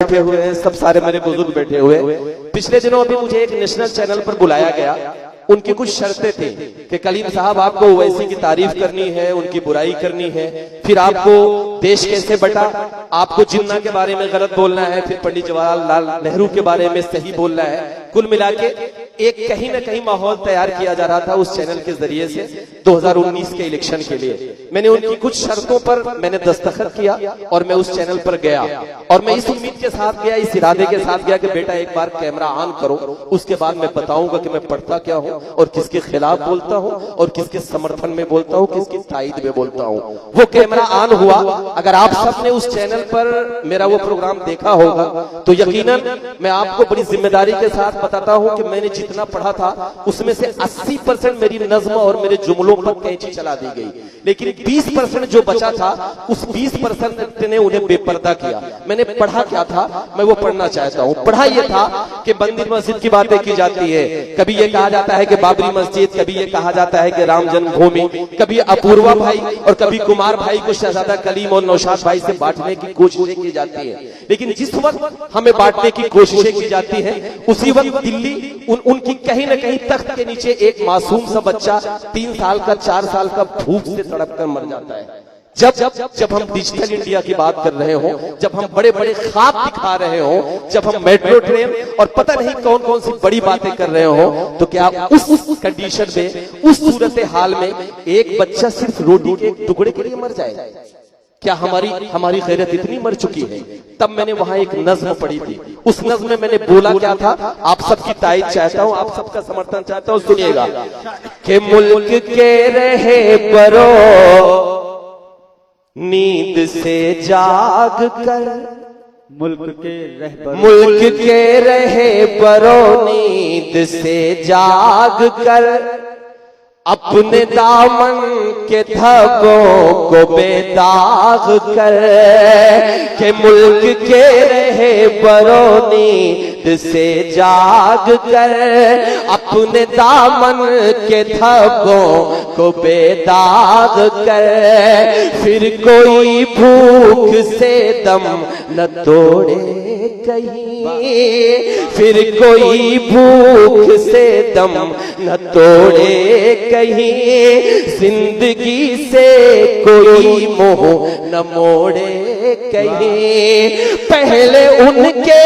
बैठे हुए हैं, सब सारे मेरे बुजुर्ग बैठे हुए। पिछले दिनों अभी मुझे एक नेशनल चैनल पर बुलाया गया। उनकी कुछ शर्तें थी कि कलीम साहब आपको ओवैसी की तारीफ करनी है, उनकी बुराई करनी है, फिर आपको देश कैसे बटा, आपको जिन्ना के बारे में गलत बोलना है, फिर पंडित जवाहरलाल नेहरू के बारे में सही बोलना है। कुल मिला के एक कहीं ना कहीं माहौल तैयार किया जा रहा था उस चैनल के जरिए से 2019 के इलेक्शन के लिए। मैंने उनकी कुछ शर्तों पर मैंने दस्तखत किया और मैं उस चैनल पर गया और मैं इस उम्मीद के साथ गया, इस इरादे के साथ गया कि बेटा एक बार कैमरा ऑन करो, उसके बाद मैं बताऊंगा कि मैं पढ़ता क्या हूं और किसके खिलाफ बोलता हूं और किसके समर्थन में बोलता हूं, किसकी तायद में बोलता हूं। वो कैमरा ऑन हुआ। अगर आप सबने उस चैनल पर मेरा वो प्रोग्राम देखा होगा तो यकीनन मैं आपको बड़ी जिम्मेदारी के साथ बताता हूं कि मैंने जितना पढ़ा था उसमें से 80% मेरी नज्म और मेरे जुमलों पर कैंची चला दी गई, लेकिन 20% जो बचा था उस 20% ने उन्हें बेपर्दा किया। मैंने पढ़ा क्या था, मैं वो पढ़ना चाहता हूं। पढ़ा ये था कि मंदिर मस्जिद की बातें की जाती है, कभी ये कहा जाता है कि बाबरी मस्जिद, कभी ये कहा जाता है कि राम जन्मभूमि, कभी अपूर्वा भाई और कभी कुमार भाई को शहजादा कलीम और नौशाद भाई से बांटने की कोशिशें की जाती है। लेकिन जिस वक्त हमें बांटने की कोशिशें की जाती है उसी वक्त दिल्ली उनकी कहीं न कहीं तख्त के नीचे एक मासूम सा बच्चा 3 साल का 4 साल का भूख से तड़प कर मर जाता है। जब हम डिजिटल इंडिया की बात कर रहे हो, जब हम बड़े बड़े ख्वाब दिखा रहे हो, जब हम मेट्रो ट्रेन और पता नहीं कौन कौन सी बड़ी बातें कर रहे हो, तो क्या उस कंडीशन में, उस सूरत हाल में एक बच्चा सिर्फ रोटी के एक टुकड़े के लिए मर जाए? क्या हमारी गैरत इतनी मर चुकी है? तब मैंने वहां एक नज्म पढ़ी थी। उस नज्म में मैंने बोला क्या था, आप सबकी तायद चाहता हूं, आप सबका समर्थन चाहता हूं, सुनिएगा कि मुल्क के रहे बरो नींद से जाग कर, मुल्क के रहे बरो नींद से जाग कर, अपने दामन के धब्बों को बेदाग कर, के मुल्क के रहे बरो नींद से जाग कर, अपने दामन के धब्बों को बेदाग कर, फिर कोई भूख से दम न तोड़े कहीं, फिर कोई भूख से दम न तोड़े कहीं, जिंदगी से कोई मोह न मोड़े कहीं, पहले उनके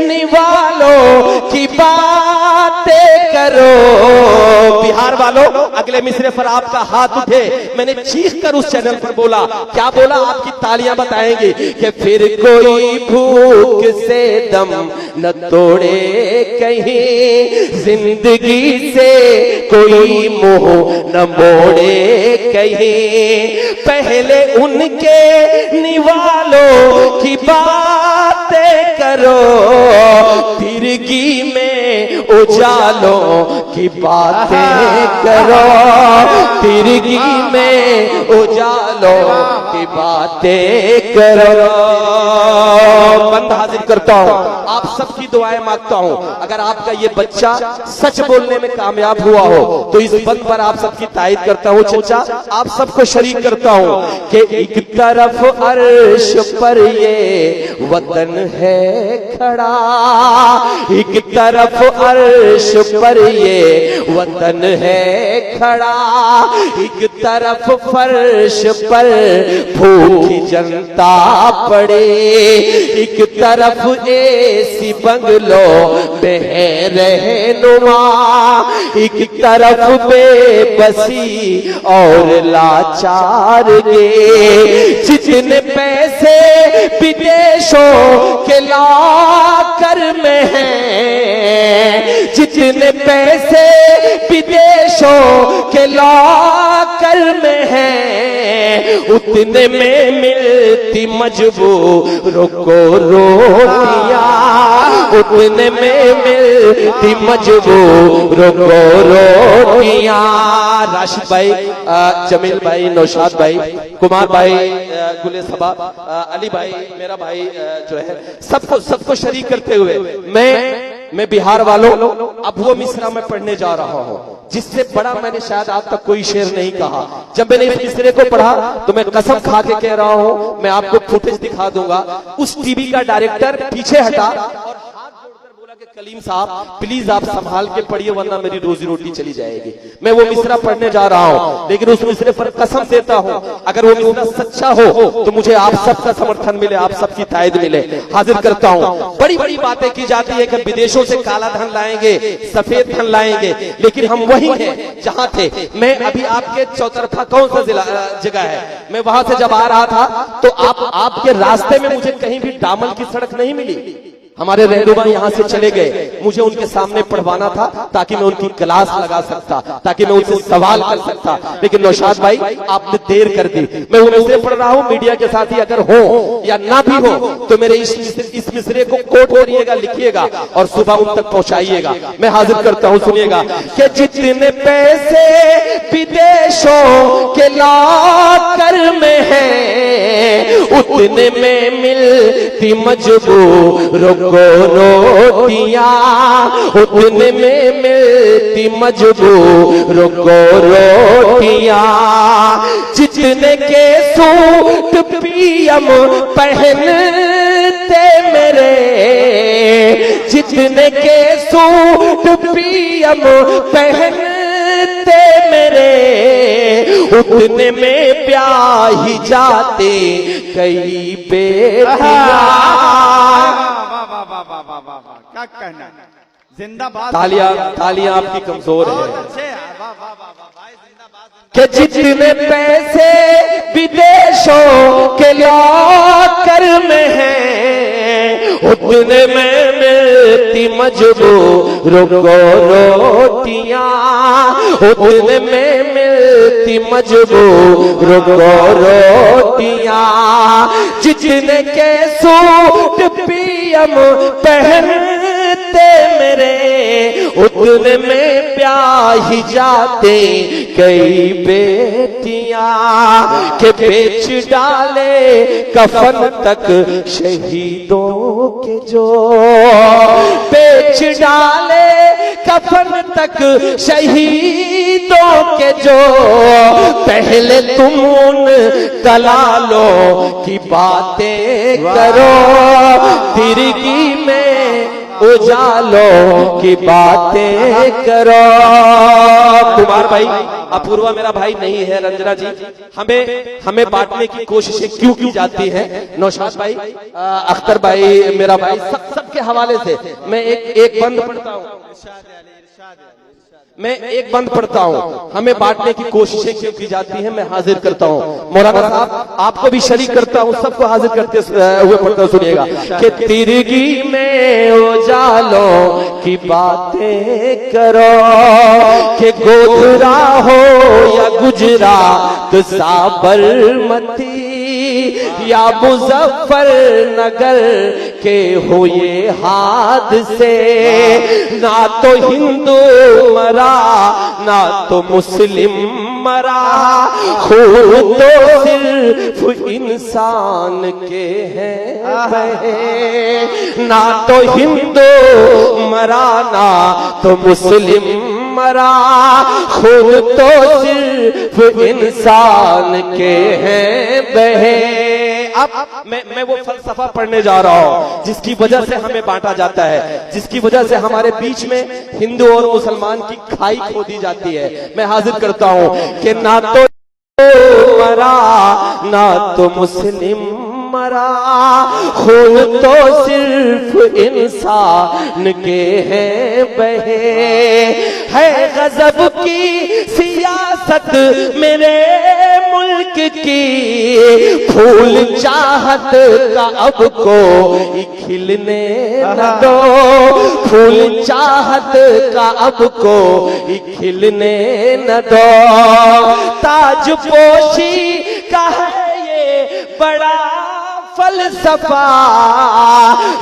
निवालों की बातें करो। बिहार वालों, अगले मिसरे पर आपका हाथ उठे। मैंने चीख कर उस चैनल पर बोला, क्या बोला? आपकी तालियां बताएंगे कि फिर कोई भूख से दम न तोड़े कहीं, जिंदगी से कोई मोह न मोड़े कहीं, पहले उनके निवालों की बातें करो, तिरगी में उजालों की बातें करो, तिरगी में उजालों की बातें करो। बंद हाजिर करता हूं, आप सबकी दुआएं मांगता हूं। अगर आपका ये बच्चा सच बोलने में कामयाब हुआ हो तो इस बंद पर आप सबकी तायद करता हूं। चचा, आप सबको शरीक करता हूं कि एक तरफ अर्श पर ये वतन है खड़ा, एक तरफ अर्श पर ये वतन है खड़ा, एक तरफ फर्श पर भूखी जनता पड़े, एक तरफ ऐसी बंगलों में है रहनुमा, एक तरफ बेबसी और लाचार गे, जितने पैसे विदेशों के लाकर में हैं, जितने पैसे विदेशों के लाकर में हैं, उतने में मिलती मजबूरों को रोटियां, उतने में मिलती मजबूरों को रोटियां। राशिद भाई, जमील भाई, नौशाद भाई, कुमार भाई, गुले सबा, अली भाई, मेरा भाई जो है, सबको शरीक करते हुए मैं बिहार वालों अब वो मिसरा मैं पढ़ने जा रहा हूं। जिससे बड़ा मैंने शायद आज तक कोई शेर नहीं कहा। जब मैंने इस मिसरे को पढ़ा तो मैं कसम खा के कह रहा हूं, मैं आपको फुटेज दिखा दूंगा। उस टीवी का डायरेक्टर पीछे हटा और हाथ जोड़कर बोला कि कलीम साहब प्लीज आप संभाल के पढ़िए वरना मेरी रोजी रोटी चली जाएगी। मैं वो मिसरा पढ़ने जा रहा हूं, लेकिन उस मिसरे पर कसम देता हूं अगर वो मिसरा सच्चा हो तो मुझे आप सबका समर्थन मिले, आप सबकी तायद मिले। हाजिर करता हूं। बड़ी बड़ी बातें की जाती है कि विदेशों से काला धन लाएंगे, सफेद धन लाएंगे, लेकिन हम वही हैं जहां थे। मैं अभी आपके चौतरफा कौन सा जगह है, मैं वहां से जब आ रहा था तो आपके रास्ते में मुझे कहीं भी डामर की सड़क नहीं मिली। हमारे रहनुमा यहाँ से चले गए, मुझे उनके सामने पढ़वाना था ताकि मैं उनकी क्लास लगा सकता, ताकि मैं उनसे सवाल कर सकता, लेकिन नौशाद भाई आपने देर कर दी। मैं वो मिसरे पढ़ रहा हूँ, मीडिया के साथी अगर हो या ना भी हो तो मेरे इस मिसरे को कोट करिएगा, लिखिएगा और सुबह उन तक पहुंचाइएगा। मैं हाजिर करता हूँ, सुनिएगा कि जितने पैसे विदेशों के लॉकर में है उतने में मिलती मजबूर को रोटियां, उतने में मिलती मजबूर को रोटियां। जितने के सूट पियम पहनते मेरे, जितने के सूट पियम पहनते मेरे उतने में ब्याही जाते कई बेटियां। क्या कहना, जिंदाबाद। तालियां आपकी कमजोर है कि जितने पैसे विदेशों के लॉकर में हैं उतने में मिलती मजबूर को रोटियां, उतने में मिलती मजबूर को रोटियां। जितने के सूट पियम पहनते मेरे उतने में ब्याही जाते कई बेटियां के बेच डाले कफन तक शहीदों के जो, बेच डाले कफन तक शहीदों के जो। पहले तुम उन दलालों की बातें करो, तिरगी में उजालों की बातें करो। कुमार भाई, अपूर्वा मेरा भाई नहीं है, रंजना जी हमें बांटने की कोशिशें क्यों की जाती हैं? नौशाद भाई, अख्तर भाई मेरा भाई, सबके हवाले से मैं एक बंद पढ़ता हूँ, मैं एक बंद पढ़ता हूँ। हमें बांटने की कोशिशें क्यों की जाती हैं, मैं हाजिर करता हूँ। मौलाना साहब आपको भी शरीक करता हूँ, सबको हाजिर करते हुए पढ़ता हूँ, सुनिएगा कि तिरगी में उजालों की बातें करो, कि गोधरा हो या गुजरात साबरमती या मुजफ्फर नगर के हो ये हादसे, ना तो हिंदू मरा ना तो मुस्लिम मरा, खून तो सिर्फ इंसान के हैं बहे। ना तो हिंदू मरा ना तो मुस्लिम मरा, खून तो सिर्फ इंसान के हैं बहे। अब मैं वो फलसफा पढ़ने जा रहा हूँ जिसकी वजह से हमें बांटा जाता है, जिसकी वजह से हमारे बीच में हिंदू और मुसलमान की खाई खोदी जाती है। मैं हाजिर करता हूँ कि ना तो मरा ना तो मुस्लिम मरा, खून तो सिर्फ इंसान के हैं बहे। है गजब की सियासत मेरे मुल्क की, फूल चाहत का अब कोई खिलने न दो, फूल चाहत का अब कोई खिलने न दो। ताज पोशी का है ये बड़ा फलसफा,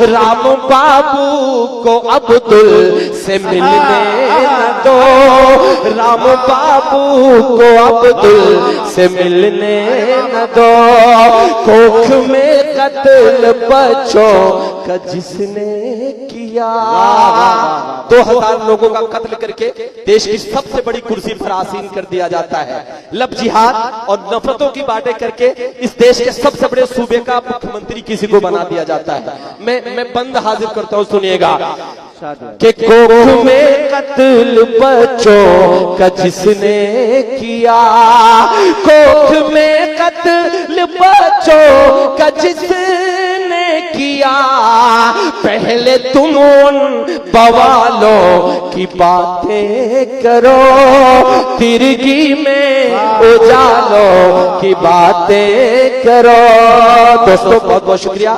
राम बाबू को अब्दुल से मिलने न दो, राम बाबू को अब्दुल से मिलने न दो। कोख में कत्ल बच्चों का जिसने किया। 2000 लोगों का कत्ल करके देश की सबसे बड़ी कुर्सी पर आसीन कर दिया जाता है। लब जिहाद और नफरतों की बातें करके इस देश के सबसे बड़े सूबे का मुख्यमंत्री किसी को बना दिया जाता है। मैं बंद हाजिर करता हूं, सुनिएगा कि कोख में कत्ल बच्चों का जिसने किया, कोख में कत्ल बच्चों का जिसने किया, पहले तुम उन बवालों की बातें करो, तिरगी में उजालों की बातें करो। दोस्तों बहुत बहुत शुक्रिया।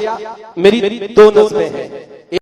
मेरी 2 नज़्में हैं।